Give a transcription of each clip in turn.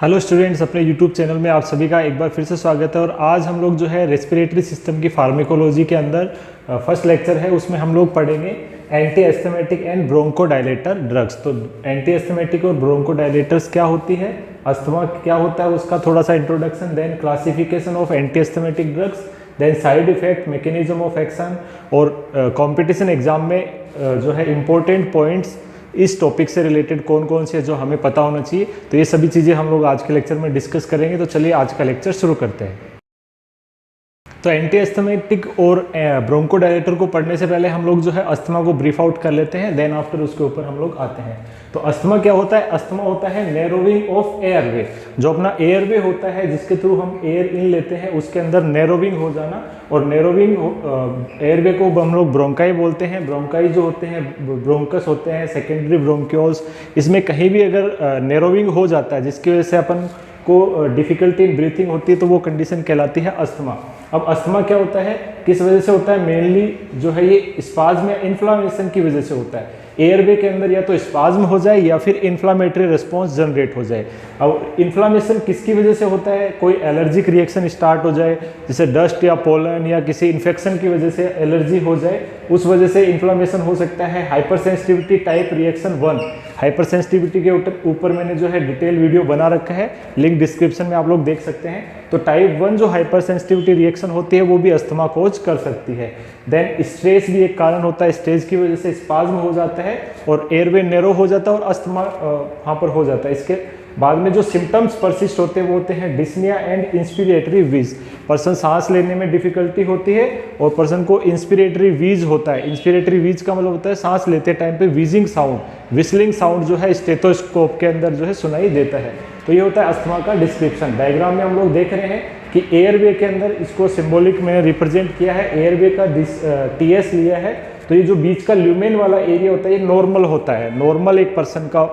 Hello students, अपने YouTube channel में आप सभी का एक बार फिर से स्वागत है। और आज हम लोग जो है रेस्पिरेटरी सिस्टम की फार्माकोलॉजी के अंदर फर्स्ट लेक्चर है, उसमें हम लोग पढ़ेंगे anti asthmatic and bronchodilator drugs. तो एंटी एस्थमेटिक और ब्रोंकोडायलेटर्स क्या होती है, अस्थमा क्या होता है, उसका थोड़ा सा introduction, then classification of anti asthmatic drugs, then side effect, mechanism of action और कंपटीशन एग्जाम में जो है इम्पोर्टेंट पॉइंट्स इस टॉपिक से रिलेटेड कौन कौन से जो हमें पता होना चाहिए। तो ये सभी चीज़ें हम लोग आज के लेक्चर में डिस्कस करेंगे। तो चलिए आज का लेक्चर शुरू करते हैं। तो एंटी एस्थमेटिक और ब्रोंकोडायलेटर को पढ़ने से पहले हम लोग जो है अस्थमा को ब्रीफ आउट कर लेते हैं, देन आफ्टर उसके ऊपर हम लोग आते हैं। तो अस्थमा क्या होता है? अस्थमा होता है नैरोविंग ऑफ एयरवे। जो अपना एयरवे होता है जिसके थ्रू हम एयर इन लेते हैं, उसके अंदर नैरोविंग हो जाना। और नैरोविंग एयरवे को हम लोग ब्रोंकाई बोलते हैं। ब्रोंकाई जो होते हैं, ब्रोंकस होते हैं, सेकेंडरी ब्रोंक्योल्स, इसमें कहीं भी अगर नैरोविंग हो जाता है जिसकी वजह से अपन को डिफिकल्टी इन ब्रीथिंग होती है, तो वो कंडीशन कहलाती है अस्थमा। अब अस्थमा क्या होता है, किस वजह से होता है? मेनली जो है ये स्पाज्म या इन्फ्लामेशन की वजह से होता है। एयरवे के अंदर या तो स्पाज्म हो जाए या फिर इन्फ्लामेटरी रिस्पॉन्स जनरेट हो जाए। अब इन्फ्लामेशन किसकी वजह से होता है? कोई एलर्जिक रिएक्शन स्टार्ट हो जाए, जैसे डस्ट या पोलन या किसी इन्फेक्शन की वजह से एलर्जी हो जाए, उस वजह से इन्फ्लामेशन हो सकता है। Hyper sensitivity type reaction 1, hyper sensitivity के ऊपर मैंने जो है डिटेल वीडियो बना रखा है, लिंक डिस्क्रिप्शन में आप लोग देख सकते हैं। तो टाइप 1 जो हाइपर सेंसिटिविटी रिएक्शन होती है वो भी अस्थमा कोज कर सकती है। देन स्ट्रेस भी एक कारण होता है, स्ट्रेस की वजह से स्पाज्म हो जाता है और एयरवे नैरो हो जाता है और अस्थमा वहाँ पर हो जाता है। इसके बाद में जो सिम्टम्स परसिस्ट होते हैं वो होते हैं डिस्निया एंड इंस्पिरेटरी वीज। पर्सन सांस लेने में डिफिकल्टी होती है और पर्सन को इंस्पिरेटरी वीज होता है। इंस्पिरेटरी वीज का मतलब होता है सांस लेते टाइम पे वीजिंग साउंड, विस्लिंग साउंड जो है स्टेथोस्कोप के अंदर जो है सुनाई देता है। तो ये होता है अस्थमा का डिस्क्रिप्शन। डायग्राम में हम लोग देख रहे हैं कि एयरवे के अंदर इसको सिंबॉलिक मैंने रिप्रेजेंट किया है, एयरवे का टीएस लिया है। तो ये जो बीच का ल्यूमेन वाला एरिया होता है ये नॉर्मल होता है, नॉर्मल एक पर्सन का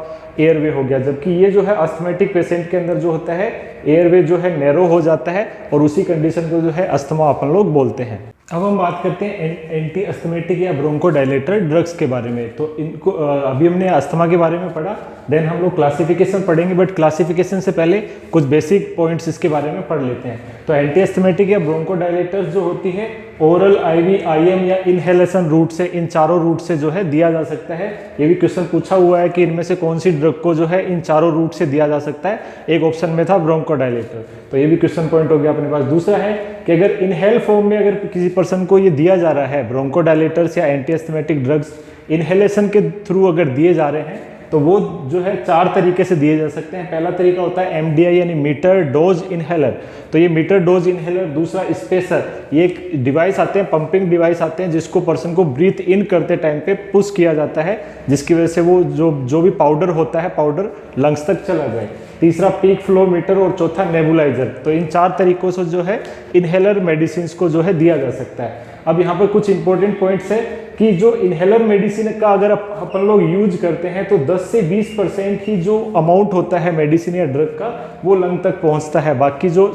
एयरवे हो गया। जबकि ये जो है अस्थमेटिक पेशेंट के अंदर जो होता है एयरवे जो है नैरो हो जाता है और उसी कंडीशन को जो है अस्थमा अपन लोग बोलते हैं। अब हम बात करते हैं एंटी अस्थमेटिक या ब्रोंकोडायलेटर ड्रग्स के बारे में। तो इनको अभी हमने अस्थमा के बारे में पढ़ा, देन हम लोग क्लासिफिकेशन पढ़ेंगे, बट क्लासिफिकेशन से पहले कुछ बेसिक पॉइंट्स इसके बारे में पढ़ लेते हैं। तो एंटी अस्थमेटिक या ब्रोंकोडायलेटर्स जो होती है ओरल, आईवी, आईएम या इनहेलेशन रूट से, इन चारों रूट से जो है दिया जा सकता है। ये भी क्वेश्चन पूछा हुआ है कि इनमें से कौन सी ड्रग को जो है इन चारों रूट से दिया जा सकता है। एक ऑप्शन में था ब्रोंकोडायलेटर, तो ये भी क्वेश्चन पॉइंट हो गया अपने पास। दूसरा है कि अगर इनहेल फॉर्म में अगर किसी पर्सन को ये दिया जा रहा है, ब्रोंकोडायलेटर्स या एंटी अस्थमेटिक ड्रग्स इनहेलेशन के थ्रू अगर दिए जा रहे हैं, तो वो जो है 4 तरीके से दिए जा सकते हैं। पहला तरीका होता है एमडीआई यानी मीटर डोज इनहेलर। तो ये मीटर डोज इनहेलर, दूसरा स्पेसर, ये एक डिवाइस आते हैं, पंपिंग डिवाइस आते हैं जिसको पर्सन को ब्रीथ इन करते टाइम पे पुश किया जाता है, जिसकी वजह से वो जो भी पाउडर होता है पाउडर लंग्स तक चला जाए। तीसरा पीक फ्लो मीटर और चौथा नेबुलाइजर। तो इन 4 तरीकों से जो है इनहेलर मेडिसिन को जो है दिया जा सकता है। अब यहाँ पर कुछ इंपॉर्टेंट पॉइंट्स है कि जो इनहेलर मेडिसिन का अगर अपन लोग यूज करते हैं तो 10 से 20% ही जो अमाउंट होता है मेडिसिन या ड्रग का वो लंग तक पहुंचता है। बाकी जो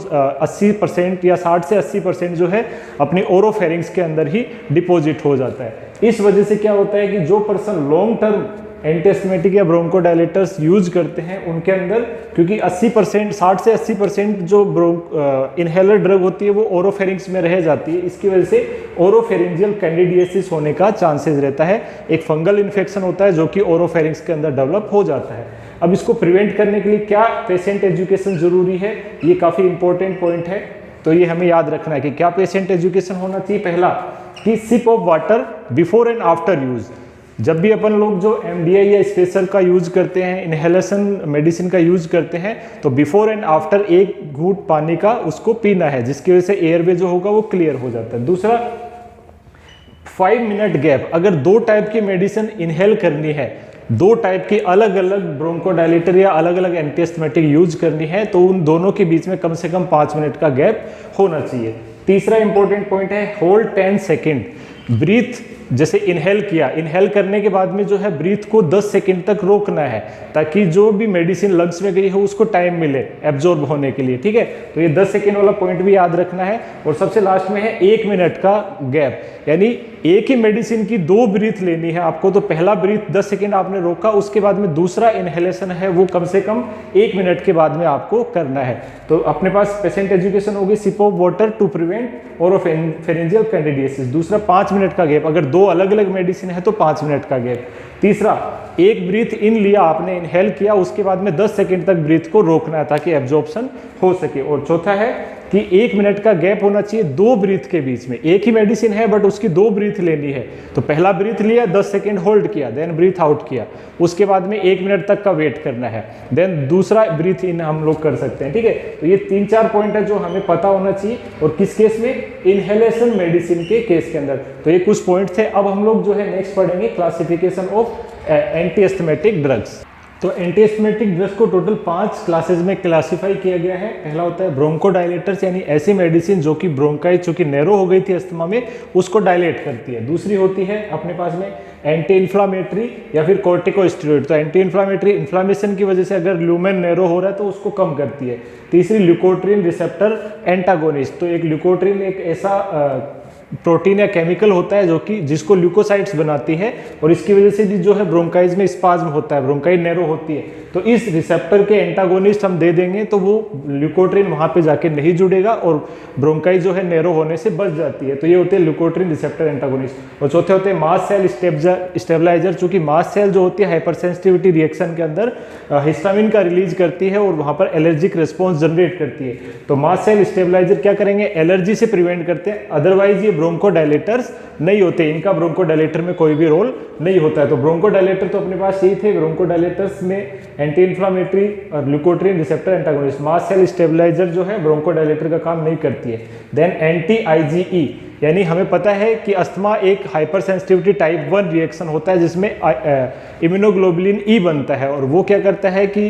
80% या 60 से 80% जो है अपनी ओरोफेरिंग्स के अंदर ही डिपॉजिट हो जाता है। इस वजह से क्या होता है कि जो person long term anti asthmatic या ब्रोंकोडायलेटर्स यूज करते हैं उनके अंदर, क्योंकि 80% 60 से 80% जो इनहेलर ड्रग होती है वो ओरोफेरिंग्स में रह जाती है। इसकी वजह से ओरोफेरिंजियल कैंडिडियासिस होने का चांसेस रहता है। एक फंगल इन्फेक्शन होता है जो कि ओरोफेरिंग्स के अंदर डेवलप हो जाता है। अब इसको प्रिवेंट करने के लिए क्या पेशेंट एजुकेशन जरूरी है, ये काफ़ी इंपॉर्टेंट पॉइंट है। तो ये हमें याद रखना है कि क्या पेशेंट एजुकेशन होना चाहिए। पहला कि sip of water before and after use. जब भी अपन लोग जो एमडीआई या स्पेसर का यूज करते हैं, इनहेलेशन मेडिसिन का यूज करते हैं, तो बिफोर एंड आफ्टर एक घूंट पानी का उसको पीना है, जिसकी वजह से एयरवे जो होगा वो क्लियर हो जाता है। दूसरा 5 मिनट गैप। अगर 2 टाइप की मेडिसिन इनहेल करनी है, 2 टाइप की अलग अलग ब्रोंकोडायलेटर या अलग अलग एंटी अस्थमेटिक यूज करनी है, तो उन दोनों के बीच में कम से कम 5 मिनट का गैप होना चाहिए। तीसरा इंपॉर्टेंट पॉइंट है होल्ड 10 सेकेंड। ब्रीथ जैसे इनहेल किया, इनहेल करने के बाद में जो है ब्रीथ को 10 सेकंड तक रोकना है, ताकि जो भी मेडिसिन लंग्स में गई है उसको टाइम मिले एब्जॉर्ब होने के लिए। ठीक है, तो ये 10 सेकंड वाला पॉइंट भी याद रखना है। और सबसे लास्ट में है 1 मिनट का गैप, यानी एक ही मेडिसिन की 2 ब्रीथ लेनी है आपको, तो पहला ब्रीथ 10 सेकेंड आपने रोका, उसके बाद में दूसरा इनहेलेशन है वो कम से कम 1 मिनट के बाद में आपको करना है। तो अपने पास पेशेंट एजुकेशन होगी, sip of water to prevent oropharyngeal candidiasis. दूसरा 5 मिनट का गैप, अगर 2 अलग अलग मेडिसिन है तो 5 मिनट का गैप। तीसरा, एक ब्रीथ इन लिया आपने, इनहेल किया, उसके बाद में 10 सेकेंड तक ब्रीथ को रोकना है ताकि एब्जॉर्प्शन हो सके। और चौथा है कि 1 मिनट का गैप होना चाहिए 2 ब्रीथ के बीच में। एक ही मेडिसिन है बट उसकी 2 ब्रीथ लेनी है, तो पहला ब्रीथ लिया, 10 सेकेंड होल्ड किया, देन ब्रीथ आउट किया, उसके बाद में 1 मिनट तक का वेट करना है, देन दूसरा ब्रीथ इन हम लोग कर सकते हैं। ठीक है, तो ये 3-4 पॉइंट है जो हमें पता होना चाहिए। और किस केस में? इनहेलेशन मेडिसिन के केस के अंदर। तो ये कुछ पॉइंट थे। अब हम लोग जो है नेक्स्ट पढ़ेंगे classification of anti asthmatic drugs. तो एंटी एस्थमेटिक ड्रग्स को टोटल 5 क्लासेस में क्लासिफाई किया गया है। पहला होता है ब्रोंकोडायलेटर्स, यानी ऐसी मेडिसिन जो कि ब्रोंकाई चूंकि नैरो हो गई थी अस्थमा में, उसको डायलेट करती है। दूसरी होती है अपने पास में एंटी इन्फ्लामेटरी या फिर कॉर्टिकोस्टेरॉइड। तो एंटी इन्फ्लामेटरी, इन्फ्लामेशन की वजह से अगर ल्यूमेन नैरो हो रहा है तो उसको कम करती है। तीसरी ल्यूकोट्रिन रिसेप्टर एंटागोनिस्ट। तो एक ल्यूकोट्रिन एक ऐसा प्रोटीन या केमिकल होता है जो कि जिसको ल्यूकोसाइट्स बनाती है, और इसकी वजह से भी जो है ब्रोंकाइज में स्पाज्म होता है, ब्रोंकाई नैरो होती है। तो इस रिसेप्टर के एंटागोनिस्ट हम दे देंगे तो वो ल्यूकोट्रिन वहां पे जाके नहीं जुड़ेगा और ब्रोंकाई जो है नैरो होने से बच जाती है। तो ये होते हैं ल्यूकोट्रिन रिसेप्टर एंटागोनिस्ट। और चौथे होते हैं मास्ट सेल स्टेबलाइजर, चूंकि मास्ट सेल जो होती है हाइपर सेंसिटिविटी रिएक्शन के अंदर हिस्टामिन का रिलीज करती है और वहां पर एलर्जिक रिस्पॉन्स जनरेट करती है। तो मास्ट सेल स्टेबलाइजर क्या करेंगे? एलर्जी से प्रिवेंट करते हैं। अदरवाइज ये ब्रोंकोडायलेटर्स नहीं होते, इनका ब्रोंकोडायलेटर में कोई भी रोल नहीं होता है। तो ब्रोंकोडायलेटर तो अपने पास यही थे। ब्रोंकोडायलेटर्स में एंटी इन्फ्लामेटरी और leukotriene receptor antagonist. Mast cell stabiliser जो है ब्रोंकोडायलेटर का काम नहीं करती है। देन एंटी आईजीई, यानी हमें पता है कि अस्थमा एक हाइपर सेंसिटिविटी टाइप 1 रिएक्शन होता है जिसमें इम्यूनोग्लोबुलिन ई बनता है, और वो क्या करता है कि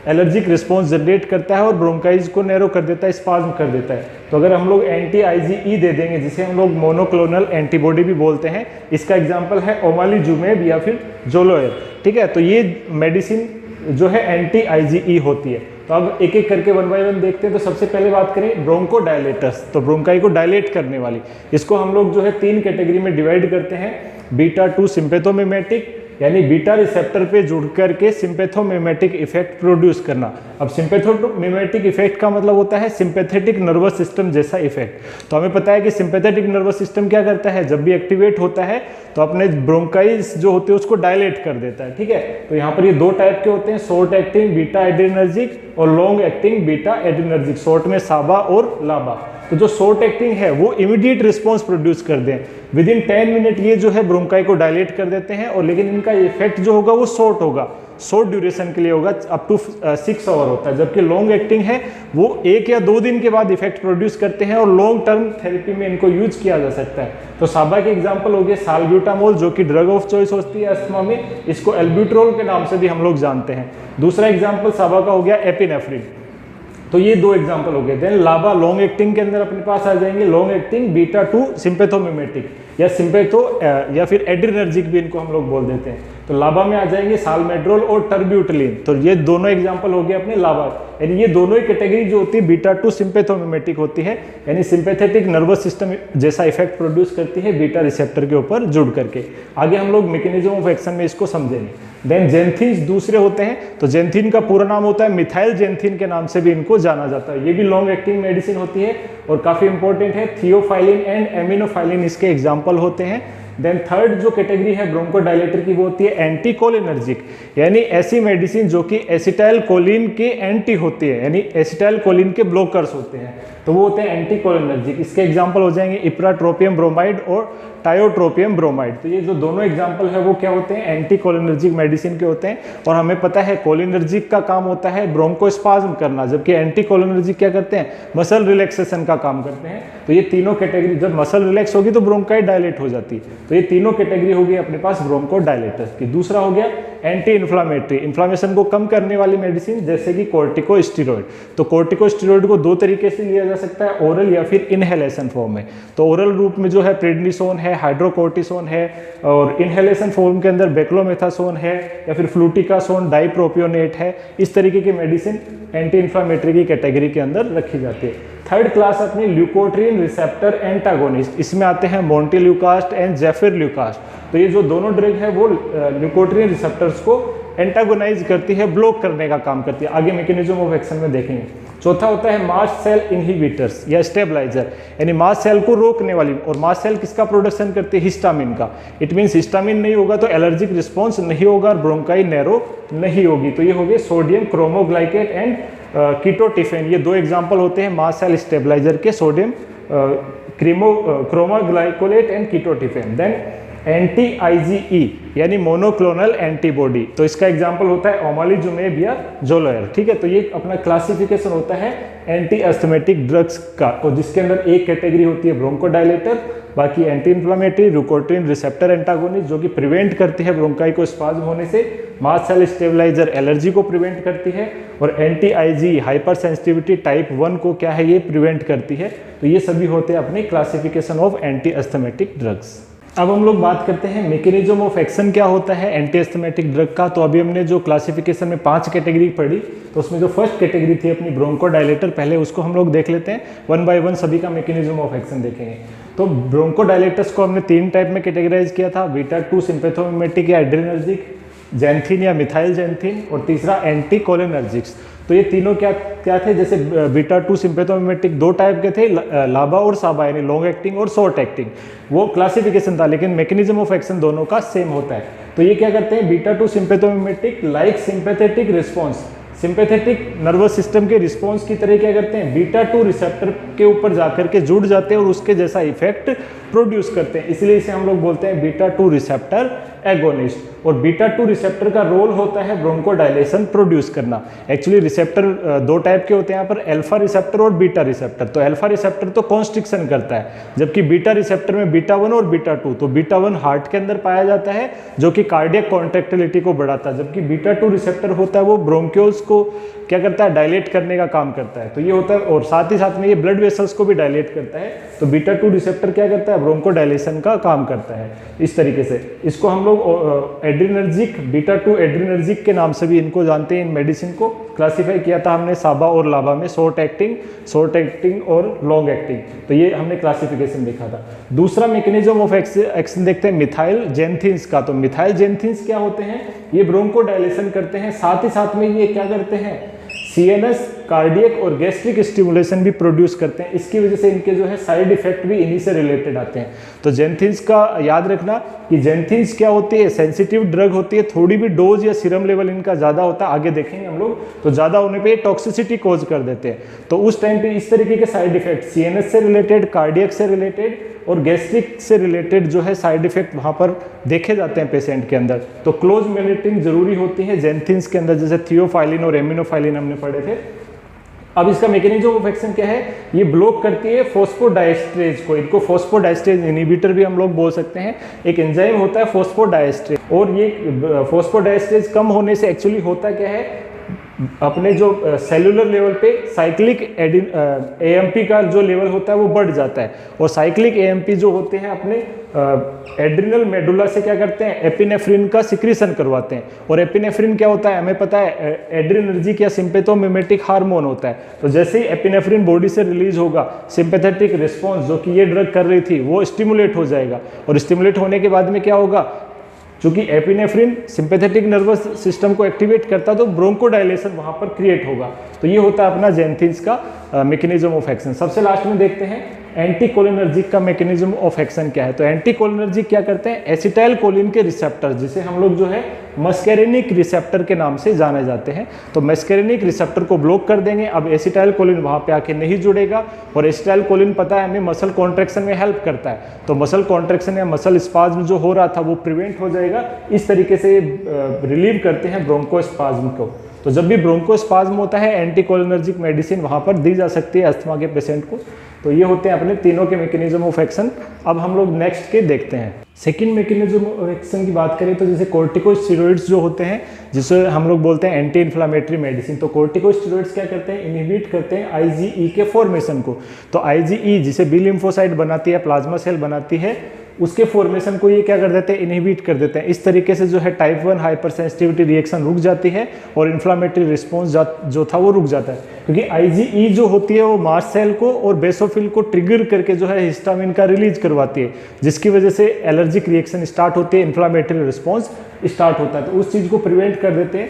एलर्जिक रिस्पॉन्स जनरेट करता है और ब्रोंकाइज को नैरो कर देता है, स्पाज्म कर देता है। तो अगर हम लोग एंटी आईजीई दे देंगे, जिसे हम लोग मोनोक्लोनल एंटीबॉडी भी बोलते हैं, इसका एग्जांपल है ओमालीजुमेब या फिर जोलोएब। ठीक है, तो ये मेडिसिन जो है एंटी आईजीई होती है। तो अब एक एक करके 1 बाय 1 देखते हैं। तो सबसे पहले बात करें ब्रोंकोडायलेटर्स, तो ब्रोंकाई को डायलेट करने वाली, इसको हम लोग जो है 3 कैटेगरी में डिवाइड करते हैं। बीटा 2 सिंपैथोमिमेटिक, यानी बीटा रिसेप्टर पे जुड़ करके सिंपैथोमिमेटिक इफेक्ट प्रोड्यूस करना। अब सिंपैथोमिमेटिक इफेक्ट का मतलब होता है सिंपैथेटिक नर्वस सिस्टम जैसा इफेक्ट। तो हमें पता है कि सिंपैथेटिक नर्वस सिस्टम क्या करता है? जब भी एक्टिवेट होता है तो अपने ब्रोंकाइज जो होते हैं उसको डायलेट कर देता है। ठीक है, तो यहाँ पर ये 2 टाइप के होते हैं, शॉर्ट एक्टिंग बीटा एड्रेनर्जिक और long acting beta adrenergic. Short में साबा और लाबा। तो जो शॉर्ट एक्टिंग है वो इमीडिएट रिस्पॉन्स प्रोड्यूस कर दें, विद इन 10 मिनट ये जो है ब्रोंकाई को डायलेट कर देते हैं, और लेकिन इनका इफेक्ट जो होगा वो शॉर्ट होगा, शॉर्ट ड्यूरेशन के लिए होगा, अप टू 6 आवर होता है। जबकि लॉन्ग एक्टिंग है वो 1 या 2 दिन के बाद इफेक्ट प्रोड्यूस करते हैं, और लॉन्ग टर्म थेरेपी में इनको यूज किया जा सकता है। तो साबा के एग्जांपल हो गए साल्ब्यूटामोल, जो कि ड्रग ऑफ चॉइस होती है अस्थमा में, इसको एल्ब्यूट्रोल के नाम से भी हम लोग जानते हैं। दूसरा एग्जाम्पल साबा का हो गया एपिनेफ्रिन। तो ये 2 एग्जांपल हो गए। देन लाबा लॉन्ग एक्टिंग के अंदर अपने पास आ जाएंगे, लॉन्ग एक्टिंग बीटा 2 सिंपैथोमिमेटिक या सिंपैथो या फिर एड्रेनर्जिक भी इनको हम लोग बोल देते हैं। तो लाबा में आ जाएंगे साल्मेड्रोल और टर्ब्यूटलिन। तो ये दोनों एग्जांपल हो गए अपने लाबा, यानी ये दोनों ही कैटेगरी जो होती है बीटा 2 सिंपैथोमिमेटिक होती है, यानी सिंपैथेटिक नर्वस सिस्टम जैसा इफेक्ट प्रोड्यूस करती है बीटा रिसेप्टर के ऊपर जुड़ करके। आगे हम लोग मैकेनिज्म ऑफ एक्शन में इसको समझेंगे। देन जेंथिन्स दूसरे होते हैं। तो जेंथिन का पूरा नाम होता है मिथाइल जेंथिन के नाम से भी इनको जाना जाता है। ये भी लॉन्ग एक्टिंग मेडिसिन होती है और काफी इंपॉर्टेंट है। थियोफाइलिन एंड एमिनोफाइलिन इसके एग्जाम्पल होते हैं। देन थर्ड जो कैटेगरी है ब्रोंकोडायलेटर की वो होती है एंटीकोलिनर्जिक, यानी ऐसी मेडिसिन जो कि एसिटाइल कोलिन के एंटी होती है, यानी एसिटाइल कोलिन के ब्लॉकर्स होते हैं, तो वो होते हैं एंटीकोलिनर्जिक। इसके एग्जांपल हो जाएंगे इप्राट्रोपियम ब्रोमाइड और टायोट्रोपियम ब्रोमाइड। तो ये जो दोनों एग्जांपल है वो क्या होते हैं? एंटीकोलिनर्जिक मेडिसिन के होते हैं। और हमें पता है कोलिनर्जिक का काम होता है ब्रोंकोस्पाज्म करना, जबकि एंटीकोलिनर्जिक क्या करते हैं? मसल रिलैक्सेशन का काम करते हैं। तो ये तीनों कैटेगरी, जब मसल रिलैक्स होगी तो ब्रोंकाई डायलेट हो जाती है। तो ये तीनों कैटेगरी होगी अपने पास ब्रोंकोडायलेटर्स की। दूसरा हो गया एंटी इन्फ्लामेटरी, इन्फ्लामेशन को कम करने वाली मेडिसिन जैसे कि कॉर्टिकोस्टेरॉइड। तो कॉर्टिकोस्टेरॉइड को 2 तरीके से लिया जा सकता है, ओरल या फिर इनहेलेशन फॉर्म में। तो ओरल रूप में जो है प्रेडनिसोन है, हाइड्रोकोर्टिसोन है, और इनहेलेशन फॉर्म के अंदर बेक्लोमेथासोन है या फिर फ्लूटिकासोन, डाइप्रोपियोनेट है। इस तरीके की मेडिसिन एंटी इन्फ्लामेटरी की कैटेगरी के अंदर रखी जाती है। थर्ड क्लास अपनी ल्यूकोट्रीन रिसेप्टर एंटागोनिस्ट, इसमें आते हैं मोंटेल्यूकास्ट एंड जेफिरल्यूकास्ट। तो ये जो दोनों ड्रग है वो ल्यूकोट्रीन रिसेप्टर्स को एंटागोनाइज करती है, ब्लॉक करने का काम करती है। आगे मैकेनिज्म ऑफ एक्शन में देखेंगे। चौथा होता है मास्ट सेल इनहिबिटर्स या स्टेबलाइजर, यानी मास्ट सेल को रोकने वाली। और मास्ट सेल किसका प्रोडक्शन करती है? हिस्टामिन का। इट मीन्स हिस्टामिन नहीं होगा तो एलर्जिक रिस्पॉन्स नहीं होगा और ब्रोंकाई नैरो नहीं होगी। तो ये हो गए सोडियम क्रोमोग्लाइकेट एंड कीटोटिफेन। ये दो एग्जाम्पल होते हैं मास्ट सेल स्टेबलाइजर के, sodium cromoglycolate and ketotifen. Then anti IgE यानी मोनोक्लोनल एंटीबॉडी, तो इसका एग्जांपल होता है ओमालिजुमेब या जोलोयर। ठीक है, तो ये अपना क्लासिफिकेशन होता है एंटी एस्थमेटिक ड्रग्स का, और जिसके अंदर एक कैटेगरी होती है ब्रोंकोडायलेटर, बाकी anti inflammatory leukotriene receptor antagonist जो कि प्रिवेंट करती है ब्रोंकाई को स्पाज्म होने से, मास्ट सेल स्टेबलाइजर एलर्जी को प्रिवेंट करती है, और anti IgE hyper sensitivity type 1 को क्या है ये प्रिवेंट करती है। तो ये सभी होते हैं अपनी classification of anti asthmatic drugs. अब हम लोग बात करते हैं मैकेनिज्म ऑफ एक्शन क्या होता है एंटी एस्थमेटिक ड्रग का। तो अभी हमने जो क्लासिफिकेशन में 5 कैटेगरी पढ़ी, तो उसमें जो फर्स्ट कैटेगरी थी अपनी ब्रोंकोडायलेटर, पहले उसको हम लोग देख लेते हैं, 1 बाय 1 सभी का मैकेनिज्म ऑफ एक्शन देखेंगे। तो ब्रोंकोडायलेटर्स को हमने 3 टाइप में कैटेगराइज किया था, बीटा 2 सिंपैथोमिमेटिक या एड्रेनर्जिक, जैंथिन या मिथाइल जैंथिन, और तीसरा एंटी कोलिनर्जिक्स। तो ये तीनों क्या थे? जैसे बीटा 2 सिंपैथोमिमेटिक 2 टाइप के थे, लाबा और साबा, यानी लॉन्ग एक्टिंग और शॉर्ट एक्टिंग। वो क्लासिफिकेशन था, लेकिन मैकेनिज्म ऑफ एक्शन दोनों का सेम होता है। तो ये क्या करते हैं? Beta 2 sympathomimetic like sympathetic response, sympathetic nervous system के रिस्पॉन्स की तरह क्या करते हैं? बीटा 2 रिसेप्टर के ऊपर जाकर के जुड़ जाते हैं और उसके जैसा इफेक्ट प्रोड्यूस करते हैं, इसलिए इसे हम लोग बोलते हैं बीटा 2 रिसेप्टर एगोनिस्ट। और बीटा 2 रिसेप्टर का रोल होता है ब्रोंकोडायलेशन प्रोड्यूस करना। एक्चुअली रिसेप्टर 2 टाइप के होते हैं यहाँ पर, अल्फा रिसेप्टर और बीटा रिसेप्टर। तो अल्फा रिसेप्टर तो कॉन्स्ट्रिक्शन करता है, जबकि बीटा रिसेप्टर में बीटा 1 और बीटा 2, तो बीटा 1 हार्ट के अंदर पाया जाता है जो कि कार्डियक कॉन्ट्रैक्टिलिटी को बढ़ाता है, जबकि बीटा 2 रिसेप्टर होता है वो ब्रोंक्यूल्स को क्या करता है? डायलेट करने का काम करता है। तो ये होता है, और साथ ही साथ में ये ब्लड वेसल्स को भी डायलेट करता है। तो बीटा 2 रिसेप्टर क्या करता है? ब्रोंकोडायलेशन का काम करता है। इस तरीके से इसको हम लोग एड्रीनर्जिक, बीटा 2 एड्रीनर्जिक के नाम से भी इनको जानते हैं। इन मेडिसिन को क्लासीफाई किया था हमने साबा और लाबा में, शॉर्ट एक्टिंग और लॉन्ग एक्टिंग। तो ये हमने क्लासिफिकेशन देखा था। दूसरा मैकेनिज्म ऑफ एक्शन देखते हैं मिथाइल जैंथिन्स का। तो मिथाइल जैंथिन्स क्या होते हैं? ये ब्रोंकोडायलेशन करते हैं, साथ ही साथ में ये क्या करते हैं? CNS, कार्डियक और गैस्ट्रिक स्टिमुलेशन भी प्रोड्यूस करते हैं। इसकी वजह से इनके जो है साइड इफेक्ट भी इन्हीं से रिलेटेड आते हैं। तो जैंथिन्स का याद रखना कि जैंथिन्स क्या होती है? सेंसिटिव ड्रग होती है, थोड़ी भी डोज या सीरम लेवल इनका ज़्यादा होता है, आगे देखेंगे हम लोग। तो ज़्यादा होने पे टॉक्सिसिटी कोज कर देते हैं। तो उस टाइम पे इस तरीके के साइड इफेक्ट CNS से रिलेटेड, कार्डियक से रिलेटेड और गैस्ट्रिक से रिलेटेड जो है साइड इफेक्ट वहाँ पर देखे जाते हैं पेशेंट के अंदर। तो क्लोज मॉनिटरिंग जरूरी होती है जैंथिन्स के अंदर, जैसे थियोफाइलिन और एमिनोफाइलिन हमने पढ़े थे। अब इसका मैकेनिज्म ऑफ एक्शन क्या है? ये ब्लॉक करती है फॉस्फोडाइएस्ट्रेज को। इनको फॉस्फोडाइएस्ट्रेज इनहिबिटर भी हम लोग बोल सकते हैं। एक एंजाइम होता है फॉस्फोडाइएस्ट्रेज, और ये फॉस्फोडाइएस्ट्रेज कम होने से एक्चुअली होता क्या है? अपने जो सेलुलर लेवल पे साइक्लिक AMP का जो लेवल होता है वो बढ़ जाता है, और साइक्लिक AMP जो होते हैं अपने एड्रिनल मेडुला से क्या करते हैं? एपिनेफ्रिन का सिक्रीशन करवाते हैं। और एपिनेफ्रिन क्या होता है? हमें पता है एड्रिनर्जिक या सिंपैथोमिमेटिक हार्मोन होता है। तो जैसे ही एपिनेफ्रिन बॉडी से रिलीज होगा, सिंपैथेटिक रिस्पॉन्स जो कि ये ड्रग कर रही थी वो स्टिमुलेट हो जाएगा, और स्टिमुलेट होने के बाद में क्या होगा? चूंकि एपिनेफ्रिन सिंपैथेटिक नर्वस सिस्टम को एक्टिवेट करता है, तो ब्रोंकोडायलेशन वहां पर क्रिएट होगा। तो ये होता है अपना जैंथिन्स का मैकेनिज्म ऑफ एक्शन। सबसे लास्ट में देखते हैं एंटी कोलिनर्जिक का मैकेनिज्म ऑफ एक्शन क्या है। तो एंटी कोलिनर्जिक क्या करते हैं? एसिटाइल कोलिन के रिसेप्टर, जिसे हम लोग जो है मस्केरेनिक रिसेप्टर के नाम से जाने जाते हैं। तो मस्केरेनिक रिसेप्टर को ब्लॉक कर देंगे। अब एसिटाइल कोलिन वहां पे आके नहीं जुड़ेगा, और एसिटाइल कोलिन पता है हमें मसल कॉन्ट्रैक्शन में हेल्प करता है। तो मसल कॉन्ट्रैक्शन या मसल स्पाज्म जो हो रहा था वो प्रिवेंट हो जाएगा। इस तरीके से रिलीव करते हैं ब्रोंकोस्पाज्म को। तो जब भी ब्रोंकोस्पाज्म होता है, एंटी कोलिनर्जिक मेडिसिन वहां पर दी जा सकती है अस्थमा के पेशेंट को। तो ये होते हैं अपने तीनों के मैकेनिज्म ऑफ एक्शन। अब हम लोग नेक्स्ट के देखते हैं। सेकेंड मैकेनिज्म ऑफ एक्शन की बात करें तो जैसे कोर्टिकोस्टेरॉइड्स जो होते हैं, जिसे हम लोग बोलते हैं एंटी इन्फ्लामेटरी मेडिसिन, तो कोर्टिकोस्टेरॉइड्स क्या करते हैं, इनहिबिट करते हैं आईजीई के फॉर्मेशन को। तो आईजीई जिसे बी लिम्फोसाइट बनाती है, प्लाज्मा सेल बनाती है, उसके फॉर्मेशन को ये क्या कर देते हैं, इनहिबिट कर देते हैं। इस तरीके से जो है टाइप 1 हाइपर सेंसिटिविटी रिएक्शन रुक जाती है और इन्फ्लामेटरी रिस्पॉन्स जो था वो रुक जाता है, क्योंकि आईजीई जो होती है वो मास्ट सेल को और बेसोफिल को ट्रिगर करके जो है हिस्टामिन का रिलीज करवाती है, जिसकी वजह से एलर्जिक रिएक्शन स्टार्ट होती है, इन्फ्लामेटरी रिस्पॉन्स स्टार्ट होता है। तो उस चीज़ को प्रिवेंट कर देते हैं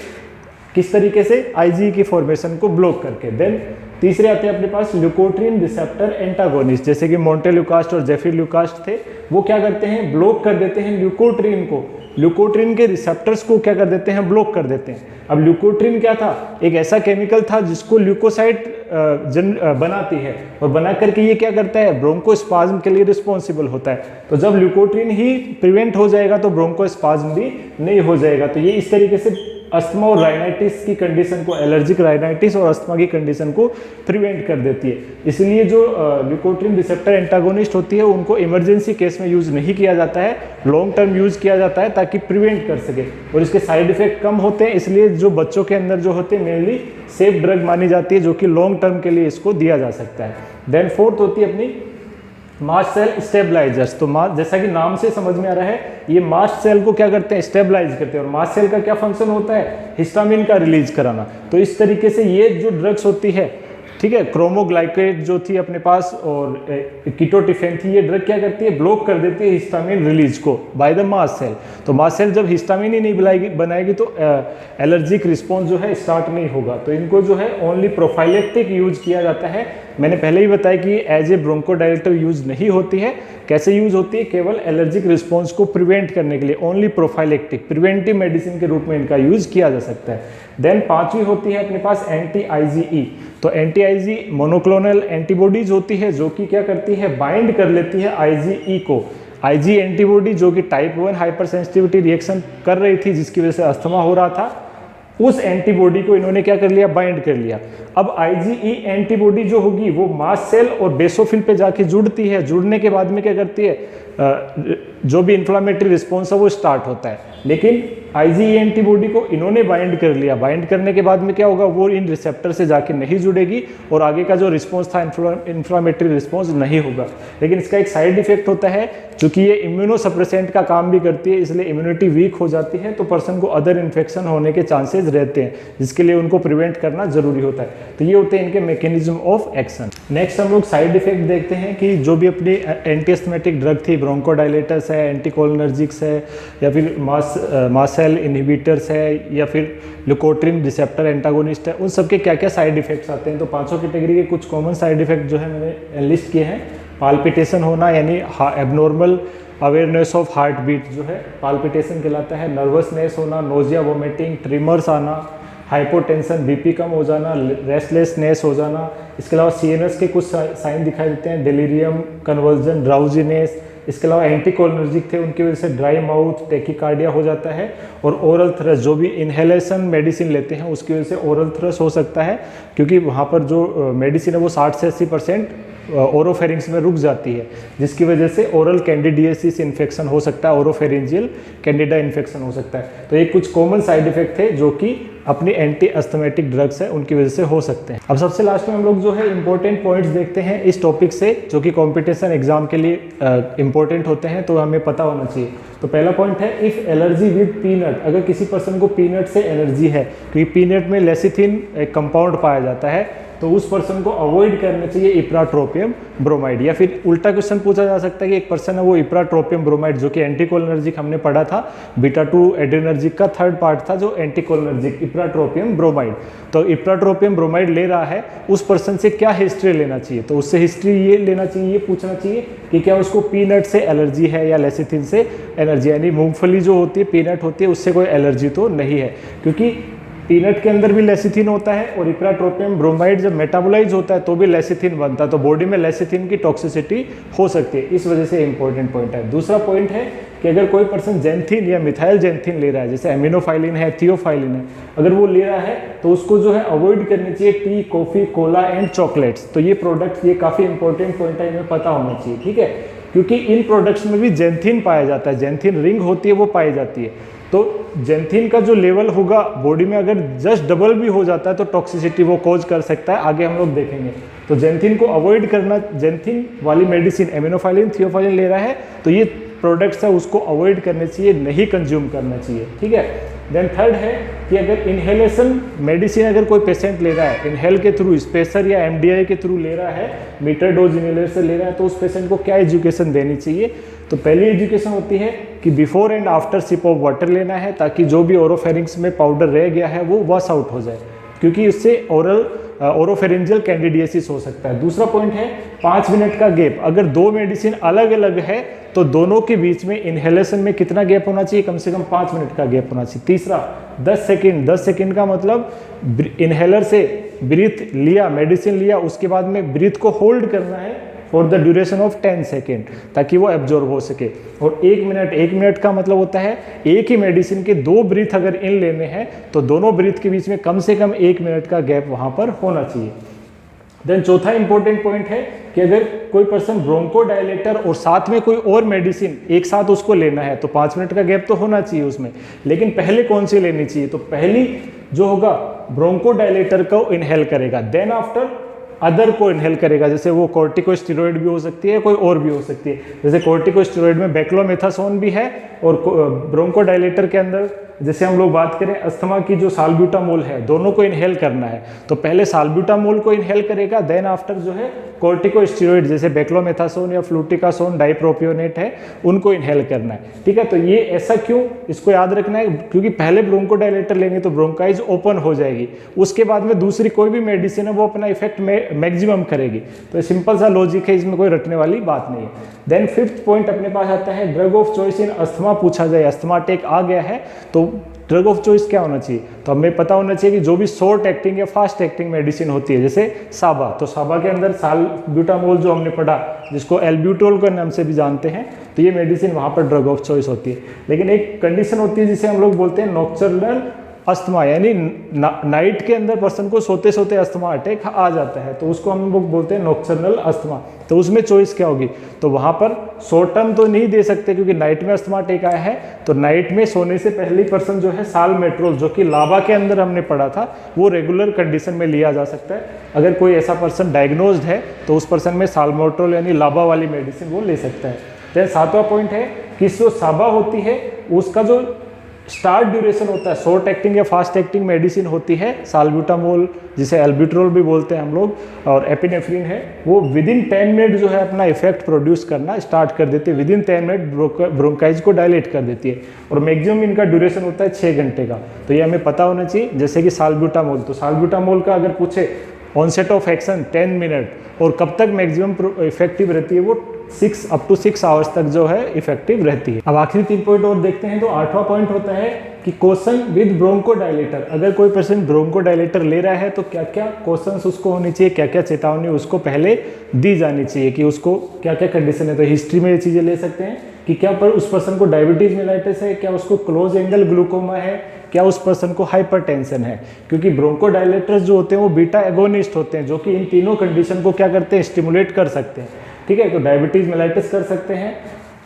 किस तरीके से, आईजीई की फॉर्मेशन को ब्लॉक करके। देन तीसरे आते हैं अपने पास ल्यूकोट्रिन रिसेप्टर एंटागोनिस्ट, जैसे कि मोंटेल्यूकास्ट और जेफिल्यूकास्ट थे। वो क्या करते हैं, ब्लॉक कर देते हैं ल्यूकोट्रिन को, ल्यूकोट्रिन के रिसेप्टर्स को क्या कर देते हैं, ब्लॉक कर देते हैं। अब ल्यूकोट्रिन क्या था, एक ऐसा केमिकल था जिसको ल्यूकोसाइट बनाती है, और बना करके ये क्या करता है, ब्रोंकोस्पाज्म के लिए रिस्पॉन्सिबल होता है। तो जब ल्यूकोट्रिन ही प्रिवेंट हो जाएगा तो ब्रोंकोस्पाज्म भी नहीं हो जाएगा। तो ये इस तरीके से अस्थमा और राइनाइटिस की कंडीशन को, एलर्जिक राइनाइटिस और अस्थमा की कंडीशन को प्रिवेंट कर देती है। इसलिए जो ल्यूकोट्रिन रिसेप्टर एंटागोनिस्ट होती है उनको इमरजेंसी केस में यूज नहीं किया जाता है, लॉन्ग टर्म यूज किया जाता है ताकि प्रिवेंट कर सके, और इसके साइड इफेक्ट कम होते हैं। इसलिए जो बच्चों के अंदर जो होते हैं मेनली सेफ ड्रग मानी जाती है, जो कि लॉन्ग टर्म के लिए इसको दिया जा सकता है। देन फोर्थ होती है अपनी मास्ट सेल स्टेबलाइजर्स। तो जैसा कि नाम से समझ में आ रहा है, ये मास्ट सेल को क्या करते हैं, स्टेबलाइज करते हैं। और मास्ट सेल का क्या फंक्शन होता है, हिस्टामिन का रिलीज कराना। तो इस तरीके से ये जो ड्रग्स होती है, ठीक है, क्रोमोग्लाइकेट जो थी अपने पास और कीटोटिफेन थी, ये ड्रग क्या करती है, ब्लॉक कर देती है हिस्टामिन रिलीज को बाय द मास्ट सेल। तो मास्ट सेल जब हिस्टामिन ही नहीं बनाएगी तो एलर्जिक रिस्पॉन्स जो है स्टार्ट नहीं होगा। तो इनको जो है ओनली प्रोफाइलेक्टिक यूज किया जाता है। मैंने पहले ही बताया कि एज ए ब्रोंकोडायलेटर यूज नहीं होती है। कैसे यूज होती है, केवल एलर्जिक रिस्पॉन्स को प्रिवेंट करने के लिए, ओनली प्रोफाइलेक्टिक प्रिवेंटिव मेडिसिन के रूप में इनका यूज किया जा सकता है। देन पांचवी होती है अपने पास एंटी आईजीई। तो एंटी आईजी मोनोक्लोनल एंटीबॉडीज होती है जो कि क्या करती है, बाइंड कर लेती है आईजीई को। आईजी एंटीबॉडी जो कि टाइप 1 हाइपर सेंसिटिविटी रिएक्शन कर रही थी, जिसकी वजह से अस्थमा हो रहा था, उस एंटीबॉडी को इन्होंने क्या कर लिया, बाइंड कर लिया। अब आईजीई एंटीबॉडी जो होगी वो मास्ट सेल और बेसोफिल पे जाके जुड़ती है। जुड़ने के बाद में क्या करती है, जो भी इन्फ्लामेटरी रिस्पॉन्स है वो स्टार्ट होता है। लेकिन आईजीई एंटीबॉडी को इन्होंने बाइंड कर लिया। बाइंड करने के बाद में क्या होगा, वो इन रिसेप्टर से जाके नहीं जुड़ेगी और आगे का जो रिस्पॉन्स था इन्फ्लामेटरी रिस्पॉन्स नहीं होगा। लेकिन इसका एक साइड इफेक्ट होता है, क्योंकि ये इम्यूनोसप्रेसेंट का काम भी करती है, इसलिए इम्यूनिटी वीक हो जाती है, तो पर्सन को अदर इन्फेक्शन होने के चांसेस रहते हैं, जिसके लिए उनको प्रिवेंट करना जरूरी होता है। तो ये होते हैं इनके मैकेनिज्म ऑफ एक्शन। नेक्स्ट हम लोग साइड इफेक्ट देखते हैं कि जो भी अपनी एंटीस्थमेटिक ड्रग थी, ब्रोंकोडायलेटर्स है, एंटीकोलिनर्जिक्स है, या फिर मास्ट सेल इनहिबिटर्स है, या फिर ल्यूकोट्रिन रिसेप्टर एंटागोनिस्ट है, उन सब के क्या क्या साइड इफेक्ट्स आते हैं। तो पांचों कैटेगरी के कुछ कॉमन साइड इफेक्ट जो है मैंने लिस्ट किए हैं। पाल्पिटेशन होना, यानी abnormal awareness of heart beat जो है पाल्पिटेशन कहलाता है। नर्वसनेस होना, नोजिया, वोमिटिंग, ट्रिमर्स आना, हाइपोटेंशन, बीपी कम हो जाना, रेस्टलेसनेस हो जाना। इसके अलावा सीएनएस के कुछ साइन दिखाई देते हैं, डिलीरियम, कन्वर्जन, ड्राउजीनेस। इसके अलावा एंटीकोलिनर्जिक थे, उनकी वजह से ड्राई माउथ, टेकिकार्डिया हो जाता है। और ओरल थ्रस, जो भी इनहेलेशन मेडिसिन लेते हैं उसकी वजह से ओरल थ्रस हो सकता है, क्योंकि वहाँ पर जो मेडिसिन है वो 60 से 80% ओरोफेरिंग्स में रुक जाती है, जिसकी वजह से ओरल कैंडिडियासिस इन्फेक्शन हो सकता है, ओरोफेरिंजियल कैंडिडा इन्फेक्शन हो सकता है। तो ये कुछ कॉमन साइड इफेक्ट थे जो कि अपनी एंटी अस्थमेटिक ड्रग्स है उनकी वजह से हो सकते हैं। अब सबसे लास्ट में हम लोग जो है इंपॉर्टेंट पॉइंट्स देखते हैं इस टॉपिक से, जो कि कॉम्पिटिशन एग्जाम के लिए इंपॉर्टेंट होते हैं, तो हमें पता होना चाहिए। तो पहला पॉइंट है, इफ एलर्जी विद पीनट, अगर किसी पर्सन को पीनट से एलर्जी है, क्योंकि पीनट में लेसिथिन एक कंपाउंड पाया जाता है, तो उस पर्सन को अवॉइड करना चाहिए इप्राट्रोपियम ब्रोमाइड। या फिर उल्टा क्वेश्चन पूछा जा सकता है कि एक पर्सन है वो इप्राट्रोपियम ब्रोमाइड, जो कि एंटीकोलिनर्जिक हमने पढ़ा था, बीटा 2 एड्रेनर्जिक का थर्ड पार्ट था जो एंटीकोलिनर्जिक, इप्राट्रोपियम ब्रोमाइड। तो इप्राट्रोपियम ब्रोमाइड ले रहा है, उस पर्सन से क्या हिस्ट्री लेना चाहिए, तो उससे हिस्ट्री ये लेना चाहिए, ये पूछना चाहिए कि क्या उसको पीनट से एलर्जी है या लेसिथिन से एलर्जी, यानी मूंगफली जो होती है, पीनट होती है, उससे कोई एलर्जी तो नहीं है। क्योंकि पीनट के अंदर भी लेसिथिन होता है और इप्राट्रोपियम ब्रोमाइड जब मेटाबोलाइज होता है तो भी लेसिथिन बनता है, तो बॉडी में लेसिथिन की टॉक्सिसिटी हो सकती है, इस वजह से इंपॉर्टेंट पॉइंट है। दूसरा पॉइंट है कि अगर कोई पर्सन जेंथिन या मिथाइल जेंथिन ले रहा है, जैसे एमिनोफाइलिन है, थियोफाइलिन है, अगर वो ले रहा है तो उसको जो है अवॉइड करनी चाहिए T, coffee, Cola and chocolates. तो ये प्रोडक्ट्स, ये काफ़ी इंपॉर्टेंट पॉइंट है, इन्हें पता होना चाहिए, ठीक है। क्योंकि इन प्रोडक्ट्स में भी जेंथिन पाया जाता है, जेंथिन रिंग होती है वो पाई जाती है। तो जेंथिन का जो लेवल होगा बॉडी में अगर जस्ट डबल भी हो जाता है तो टॉक्सिसिटी वो कॉज कर सकता है, आगे हम लोग देखेंगे। तो जेंथिन को अवॉइड करना, जेंथिन वाली मेडिसिन एमिनोफाइलिन, थियोफाइलिन ले रहा है तो ये प्रोडक्ट्स है उसको अवॉइड करने चाहिए, नहीं कंज्यूम करना चाहिए, ठीक है। देन थर्ड है कि अगर इनहेलेशन मेडिसिन अगर कोई पेशेंट ले रहा है इनहेल के थ्रू, स्पेसर या एमडीआई के थ्रू ले रहा है, मीटर डोज इनहेलर से ले रहा है, तो उस पेशेंट को क्या एजुकेशन देनी चाहिए। तो पहली एजुकेशन होती है कि before and after sip of water लेना है, ताकि जो भी ओरोफेरिंग्स में पाउडर रह गया है वो वॉश आउट हो जाए, क्योंकि उससे ओरोफेरिंजियल कैंडिडियासिस हो सकता है। दूसरा पॉइंट है 5 मिनट का गैप। अगर दो मेडिसिन अलग अलग है तो दोनों के बीच में इनहेलेशन में कितना गैप होना चाहिए, कम से कम 5 मिनट का गैप होना चाहिए। तीसरा 10 सेकेंड, 10 सेकेंड का मतलब इनहेलर से ब्रीथ लिया, मेडिसिन लिया, उसके बाद में ब्रीथ को होल्ड करना है for the duration of 10 second, ताकि वो एब्जॉर्ब हो सके। और 1 मिनट का मतलब होता है एक ही मेडिसिन के 2 ब्रीथ अगर इन लेने हैं तो दोनों ब्रीथ के बीच में कम से कम 1 मिनट का गैप वहाँ पर होना चाहिए। देन चौथा इंपॉर्टेंट पॉइंट है कि अगर कोई पर्सन ब्रोंकोडायलेटर और साथ में कोई और मेडिसिन एक साथ उसको लेना है तो 5 मिनट का गैप तो होना चाहिए उसमें, लेकिन पहले कौन सी लेनी चाहिए, तो पहली जो होगा ब्रोंकोडायलेटर को इनहेल करेगा, देन आफ्टर अदर को इनहेल करेगा। जैसे वो कॉर्टिकोस्टेरॉइड भी हो सकती है, कोई और भी हो सकती है। जैसे कॉर्टिकोस्टेरॉइड में बेक्लोमेथासोन भी है, और ब्रोंकोडायलेटर के अंदर जैसे हम लोग बात करें अस्थमा की जो साल्ब्यूटामोल है, दोनों को इनहेल करना है तो पहले साल्ब्यूटामोल को इनहेल करेगा, देन आफ्टर जो है कॉर्टिकोस्टेरॉइड जैसे बेक्लोमेथासोन या फ्लूटिकासोन डाइप्रोपियोनेट है उनको इनहेल करना है, ठीक है। तो ये ऐसा क्यों, इसको याद रखना है, क्योंकि पहले ब्रोंकोडायलेटर लेंगे तो ब्रोंकाइज ओपन हो जाएगी, उसके बाद में दूसरी कोई भी मेडिसिन है वो अपना इफेक्ट मैक्सिमम करेगी। तो सिंपल सा लॉजिक है, इसमें कोई रटने वाली बात नहीं है। देन फिफ्थ पॉइंट अपने पास आता है drug of choice in asthma. पूछा जाए अस्थमा अटैक आ गया है तो ड्रग ऑफ चॉइस क्या होना चाहिए, तो हमें पता होना चाहिए कि जो भी शॉर्ट एक्टिंग या फास्ट एक्टिंग मेडिसिन होती है, जैसे साबा, तो साबा के अंदर साल्ब्यूटामोल जो हमने पढ़ा जिसको एल्ब्यूटोल के नाम से भी जानते हैं, तो ये मेडिसिन वहाँ पर ड्रग ऑफ चॉइस होती है। लेकिन एक कंडीशन होती है जिसे हम लोग बोलते हैं नॉक्टर्नल अस्थमा, यानी नाइट के अंदर पर्सन को सोते सोते अस्थमा अटैक आ जाता है, तो उसको हम लोग बोलते हैं नॉक्टर्नल अस्थमा। तो उसमें चॉइस क्या होगी, तो वहाँ पर शॉर्ट टर्म तो नहीं दे सकते क्योंकि नाइट में अस्थमा अटैक आया है, तो नाइट में सोने से पहले पर्सन जो है साल्मेट्रोल, जो कि लाबा के अंदर हमने पढ़ा था, वो रेगुलर कंडीशन में लिया जा सकता है। अगर कोई ऐसा पर्सन डायग्नोज्ड है तो उस पर्सन में साल्मेट्रोल यानी लाबा वाली मेडिसिन वो ले सकता है। देन सातवां पॉइंट है कि जो साबा होती है उसका जो स्टार्ट ड्यूरेशन होता है, शॉर्ट एक्टिंग या फास्ट एक्टिंग मेडिसिन होती है, साल्ब्यूटामोल जिसे एल्ब्यूट्रोल भी बोलते हैं हम लोग, और एपिनेफ्रिन है, वो विदिन 10 मिनट जो है अपना इफेक्ट प्रोड्यूस करना स्टार्ट कर देती है, विदिन 10 मिनट ब्रोंकाइज को डायलेट कर देती है, और मैक्सिमम इनका ड्यूरेशन होता है 6 घंटे का। तो ये हमें पता होना चाहिए। जैसे कि साल्ब्यूटामोल, तो साल्ब्यूटामोल का अगर पूछे ऑनसेट ऑफ एक्शन 10 मिनट, और कब तक मैक्सिमम इफेक्टिव रहती है, वो 6 आवर्स तक जो है इफेक्टिव रहती है। अब आखिरी 3 पॉइंट और देखते हैं। तो 8वां पॉइंट होता है कि क्वेश्चन विद ब्रोंकोडायलेटर। अगर कोई पर्सन ब्रोंकोडायलेटर ले रहा है तो क्या क्या क्वेश्चंस उसको होनी चाहिए, क्या क्या चेतावनी उसको पहले दी जानी चाहिए कि उसको क्या क्या कंडीशन है। तो हिस्ट्री में ये चीज़ें ले सकते हैं कि क्या पर उस पर्सन को डायबिटीज मेलाइटिस है, क्या उसको क्लोज एंगल ग्लूकोमा है, क्या उस पर्सन को हाइपरटेंशन है, क्योंकि ब्रोंकोडायलेटर्स जो होते हैं वो बीटा एगोनिस्ट होते हैं जो कि इन तीनों कंडीशन को क्या करते हैं, स्टिमुलेट कर सकते हैं, ठीक है। तो डायबिटीज मेलाइटिस कर सकते हैं,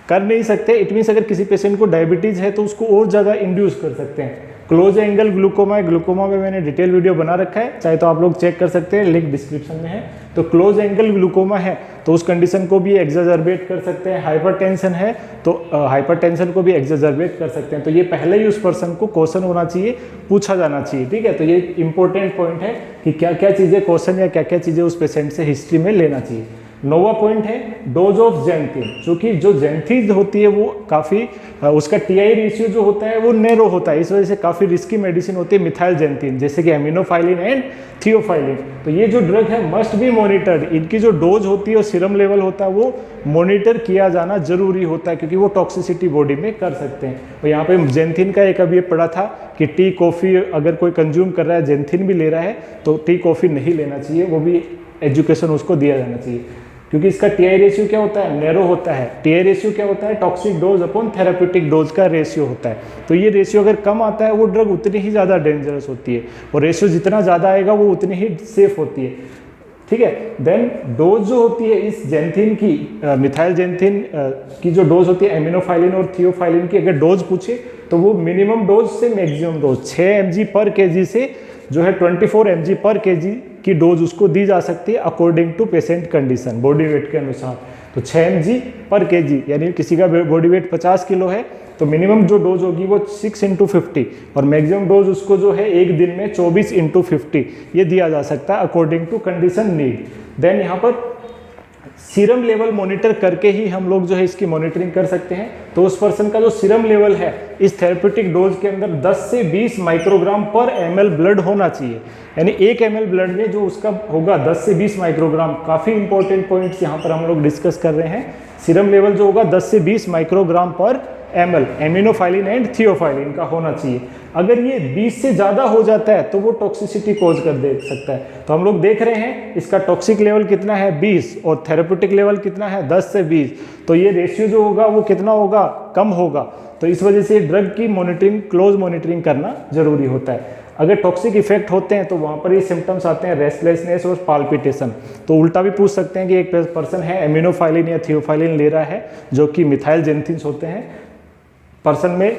कर नहीं सकते इट मीन्स अगर किसी पेशेंट को डायबिटीज है तो उसको और ज़्यादा इंड्यूस कर सकते हैं। क्लोज एंगल ग्लूकोमा, ग्लूकोमा में मैंने डिटेल वीडियो बना रखा है, चाहे तो आप लोग चेक कर सकते हैं, लिंक डिस्क्रिप्शन में है। तो क्लोज एंगल ग्लूकोमा है तो उस कंडीशन को भी एक्सजर्बेट कर सकते हैं। हाइपरटेंशन है तो हाइपरटेंशन को भी एक्सजर्बेट कर सकते हैं। तो ये पहले ही उस पर्सन को क्वेश्चन होना चाहिए, पूछा जाना चाहिए, ठीक है। तो ये इंपॉर्टेंट पॉइंट है कि क्या क्या चीज़ें क्वेश्चन या क्या क्या चीज़ें उस पेशेंट से हिस्ट्री में लेना चाहिए। 9वां पॉइंट है डोज ऑफ जेंथिन, क्योंकि जो जेंथिन होती है वो काफ़ी उसका टीआई रेशियो जो होता है वो नैरो होता है, इस वजह से काफ़ी रिस्की मेडिसिन होती है मिथाइल जेंथिन, जैसे कि एमिनोफाइलिन एंड थियोफाइलिन। तो ये जो ड्रग है मस्ट बी मॉनिटर्ड, इनकी जो डोज होती है और सीरम लेवल होता है वो मॉनिटर किया जाना जरूरी होता है, क्योंकि वो टॉक्सिसिटी बॉडी में कर सकते हैं। और यहाँ पे जेंथिन का एक अभी पढ़ा था कि टी कॉफ़ी अगर कोई कंज्यूम कर रहा है, जेंथिन भी ले रहा है, तो टी कॉफ़ी नहीं लेना चाहिए, वो भी एजुकेशन उसको दिया जाना चाहिए, क्योंकि इसका टीआई रेशियो क्या होता है, नैरो होता है। टीआई रेशियो क्या होता है, toxic dose upon therapeutic dose का रेशियो होता है। तो ये रेशियो अगर कम आता है वो ड्रग उतनी ही ज़्यादा डेंजरस होती है, और रेशियो जितना ज़्यादा आएगा वो उतनी ही सेफ होती है। ठीक है। देन डोज जो होती है इस जेंथिन की, मिथाइल जेंथिन की जो डोज होती है एमिनोफाइलिन और थियोफाइलिन की, अगर डोज पूछे तो वो मिनिमम डोज से मैक्सिमम डोज 6 mg पर केजी से जो है 24 mg पर केजी की डोज उसको दी जा सकती है according to patient condition, body weight के अनुसार। तो 6 mg पर केजी, यानी किसी का बॉडी वेट 50 किलो है तो मिनिमम जो डोज होगी वो 6 × 50 और मैक्सिमम डोज उसको जो है एक दिन में 24 × 50 ये दिया जा सकता है according to condition need. Then यहाँ पर सीरम लेवल मॉनिटर करके ही हम लोग जो है इसकी मॉनिटरिंग कर सकते हैं। तो उस पर्सन का जो सीरम लेवल है इस थेरेप्यूटिक डोज के अंदर 10 से 20 माइक्रोग्राम पर ml ब्लड होना चाहिए, यानी 1 ml ब्लड में जो उसका होगा 10 से 20 माइक्रोग्राम। काफ़ी इंपॉर्टेंट पॉइंट्स यहाँ पर हम लोग डिस्कस कर रहे हैं। सीरम लेवल जो होगा 10 से 20 माइक्रोग्राम पर ml एमिनोफाइलिन एंड थियोफाइलिन का होना चाहिए। अगर ये 20 से ज़्यादा हो जाता है तो वो टॉक्सिसिटी कोज कर दे सकता है। तो हम लोग देख रहे हैं इसका टॉक्सिक लेवल कितना है 20 और थेरेप्यूटिक लेवल कितना है 10 से 20, तो ये रेशियो जो होगा वो कितना होगा, कम होगा। तो इस वजह से ड्रग की मॉनिटरिंग, क्लोज मॉनिटरिंग करना जरूरी होता है। अगर टॉक्सिक इफेक्ट होते हैं तो वहाँ पर ये सिम्टम्स आते हैं रेस्टलेसनेस और पाल्पिटेशन। तो उल्टा भी पूछ सकते हैं कि एक पर्सन है एमिनोफाइलिन या थियोफाइलिन ले रहा है जो कि मिथाइल जेंथिन्स होते हैं, पर्सन में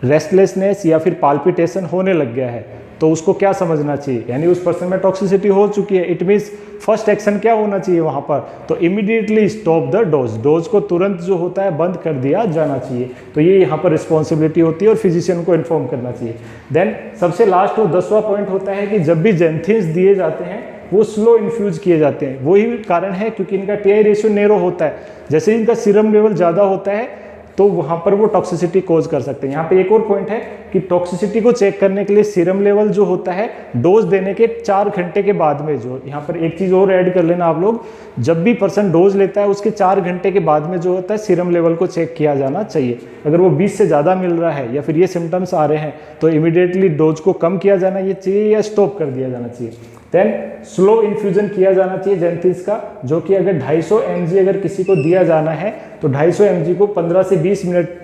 रेस्टलेसनेस या फिर पाल्पिटेशन होने लग गया है तो उसको क्या समझना चाहिए, यानी उस पर्सन में टॉक्सिसिटी हो चुकी है। इट मीन्स फर्स्ट एक्शन क्या होना चाहिए वहाँ पर, तो immediately stop the dose, dose को तुरंत जो होता है बंद कर दिया जाना चाहिए। तो ये यहाँ पर रिस्पॉन्सिबिलिटी होती है और फिजिशियन को इन्फॉर्म करना चाहिए। देन सबसे लास्ट और 10वां पॉइंट होता है कि जब भी जेंथिन्स दिए जाते हैं वो स्लो इन्फ्यूज किए जाते हैं। वही कारण है क्योंकि इनका टीआई रेशियो नैरो होता है। जैसे इनका सीरम लेवल ज़्यादा होता है तो वहाँ पर वो टॉक्सिसिटी कोज कर सकते हैं। यहाँ पे एक और पॉइंट है कि टॉक्सिसिटी को चेक करने के लिए सीरम लेवल जो होता है डोज देने के 4 घंटे के बाद में, जो यहाँ पर एक चीज़ और ऐड कर लेना आप लोग, जब भी पर्सन डोज लेता है उसके 4 घंटे के बाद में जो होता है सीरम लेवल को चेक किया जाना चाहिए। अगर वो 20 से ज़्यादा मिल रहा है या फिर ये सिम्टम्स आ रहे हैं तो इमीडिएटली डोज को कम किया जाना ये चाहिए या स्टॉप कर दिया जाना चाहिए। देन स्लो इन्फ्यूजन किया जाना चाहिए जेंथिन्स का, जो कि अगर 250 mg अगर किसी को दिया जाना है तो 250 mg को 15 से 20 मिनट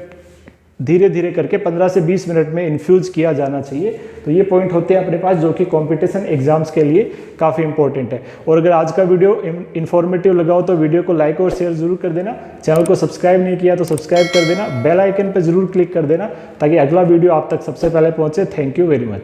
धीरे धीरे करके 15 से 20 मिनट में इन्फ्यूज किया जाना चाहिए। तो ये पॉइंट होते हैं अपने पास जो कि कंपटीशन एग्जाम्स के लिए काफ़ी इंपॉर्टेंट है। और अगर आज का वीडियो इन्फॉर्मेटिव लगा हो तो वीडियो को लाइक और शेयर जरूर कर देना। चैनल को सब्सक्राइब नहीं किया तो सब्सक्राइब कर देना, बेल आइकन पर जरूर क्लिक कर देना ताकि अगला वीडियो आप तक सबसे पहले पहुंचे। Thank you very much.